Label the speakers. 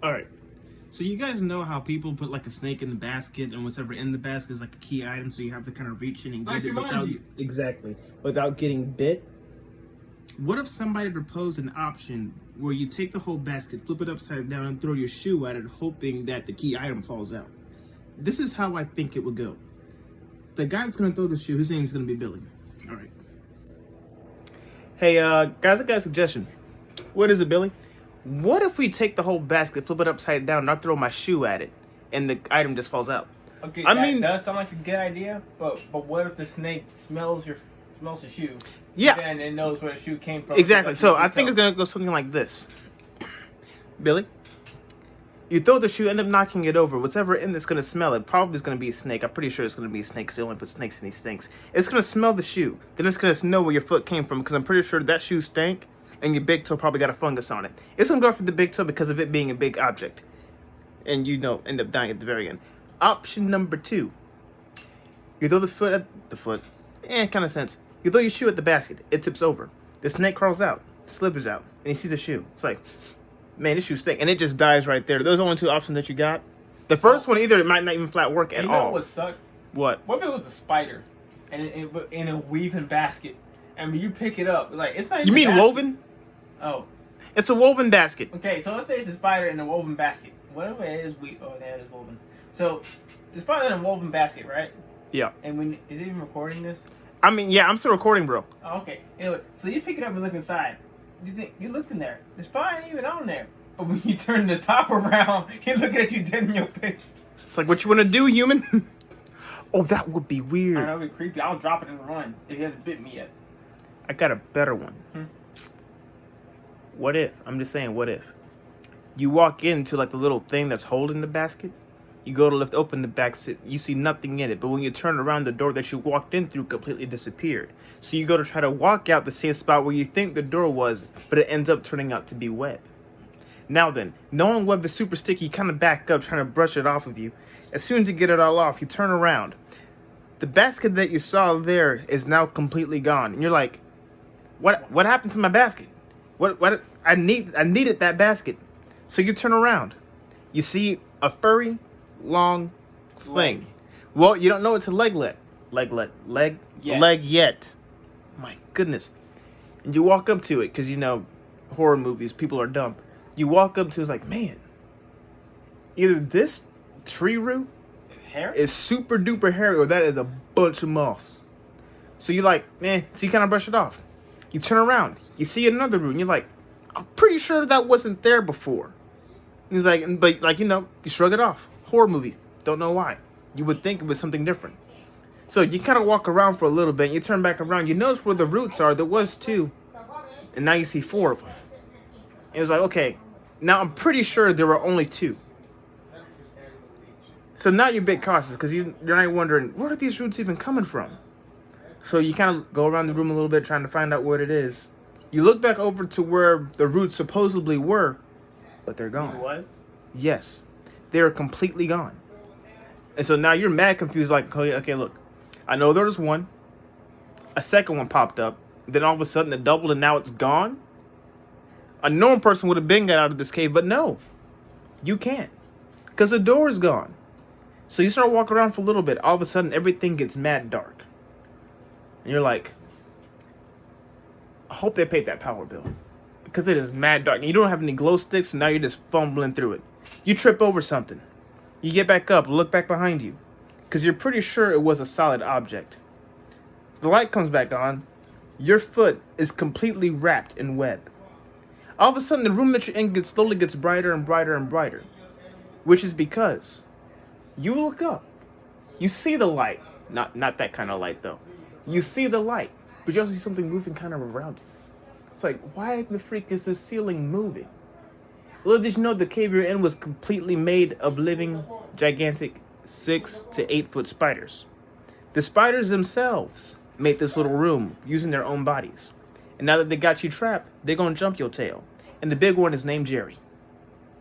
Speaker 1: All right. So you guys know how people put like a snake in the basket, and whatever in the basket is like a key item, so you have to kind of reach in and get it without without getting bit. What if somebody proposed an option where you take the whole basket, flip it upside down, and throw your shoe at it, hoping that the key item falls out? This is how I think it would go. The guy that's gonna throw the shoe, his name is gonna be Billy. All right. Hey, guys, I got a suggestion. What is it, Billy? What if we take the whole basket, flip it upside down, and I throw my shoe at it, and the item just falls out?
Speaker 2: Okay, that does sound like a good idea, but what if the snake smells the shoe?
Speaker 1: Yeah.
Speaker 2: Then it knows where the shoe came from.
Speaker 1: Exactly. So I think it's gonna go something like this. Billy, you throw the shoe, end up knocking it over. Whatever in it's gonna smell it. Probably is gonna be a snake. I'm pretty sure it's gonna be a snake because they only put snakes in these things. It's gonna smell the shoe. Then it's gonna know where your foot came from because I'm pretty sure that shoe stank, and your big toe probably got a fungus on it. It's gonna go for the big toe because of it being a big object, and end up dying at the very end. Option number 2. You throw the foot at the foot. Kind of sense. You throw your shoe at the basket. It tips over. The snake crawls out, slithers out, and he sees a shoe. It's like, man, this shoe stinks, and it just dies right there. Those are only 2 options that you got. The first one, either it might not even flat work at all.
Speaker 2: You know what would suck?
Speaker 1: What?
Speaker 2: What if it was a spider, and in a weaving basket? I mean, you pick it up, like it's not. Even
Speaker 1: You mean
Speaker 2: basket.
Speaker 1: woven?
Speaker 2: Oh.
Speaker 1: It's a woven basket.
Speaker 2: Okay, so let's say it's a spider in a woven basket. Whatever it is, that is woven. So, the spider in a woven basket, right?
Speaker 1: Yeah.
Speaker 2: And is it even recording this?
Speaker 1: I mean, yeah, I'm still recording, bro.
Speaker 2: Oh, okay. Anyway, so you pick it up and look inside. You looked in there. The spider ain't even on there. But when you turn the top around, he's looking at you dead in your face.
Speaker 1: It's like, what you want to do, human? Oh, that would be weird.
Speaker 2: I know, it'd be creepy. I'll drop it and run if he hasn't bit me yet.
Speaker 1: I got a better one. What if? I'm just saying, what if? You walk into like the little thing that's holding the basket. You go to lift open the basket, you see nothing in it. But when you turn around, the door that you walked in through completely disappeared. So you go to try to walk out the same spot where you think the door was, but it ends up turning out to be web. Now then, knowing web is super sticky, you kind of back up trying to brush it off of you. As soon as you get it all off, you turn around. The basket that you saw there is now completely gone. And you're like, what happened to my basket? What I needed that basket. So you turn around. You see a furry long thing. Well, you don't know it's a leg yet. My goodness. And you walk up to it because horror movies, people are dumb. You walk up to it's like, man, either this tree root is super duper hairy or that is a bunch of moss. So you're like, so you kind of brush it off. You turn around, you see another root, and you're like, I'm pretty sure that wasn't there before. And he's like, but you shrug it off. Horror movie, don't know why. You would think it was something different. So you kind of walk around for a little bit, and you turn back around, you notice where the roots are, there was 2, and now you see 4 of them. It was like, okay, now I'm pretty sure there were only 2. So now you're a bit cautious because you're not wondering, where are these roots even coming from? So you kind of go around the room a little bit trying to find out what it is. You look back over to where the roots supposedly were, but they're gone.
Speaker 2: It was?
Speaker 1: Yes. They're completely gone. And so now you're mad confused, like, okay, look, I know there was one. A second one popped up. Then all of a sudden it doubled and now it's gone? A normal person would have been got out of this cave, but no. You can't. Because the door is gone. So you start walking around for a little bit. All of a sudden everything gets mad dark. And you're like, I hope they paid that power bill. Because it is mad dark. And you don't have any glow sticks, so now you're just fumbling through it. You trip over something. You get back up, look back behind you. Because you're pretty sure it was a solid object. The light comes back on. Your foot is completely wrapped in web. All of a sudden, the room that you're in slowly gets brighter and brighter and brighter. Which is because you look up. You see the light. Not that kind of light, though. You see the light. But you also see something moving kind of around you. It's like, why in the freak is the ceiling moving? Little did you know the cave you're in was completely made of living, gigantic 6 to 8 foot spiders. The spiders themselves made this little room using their own bodies. And now that they got you trapped, they're going to jump your tail. And the big one is named Jerry.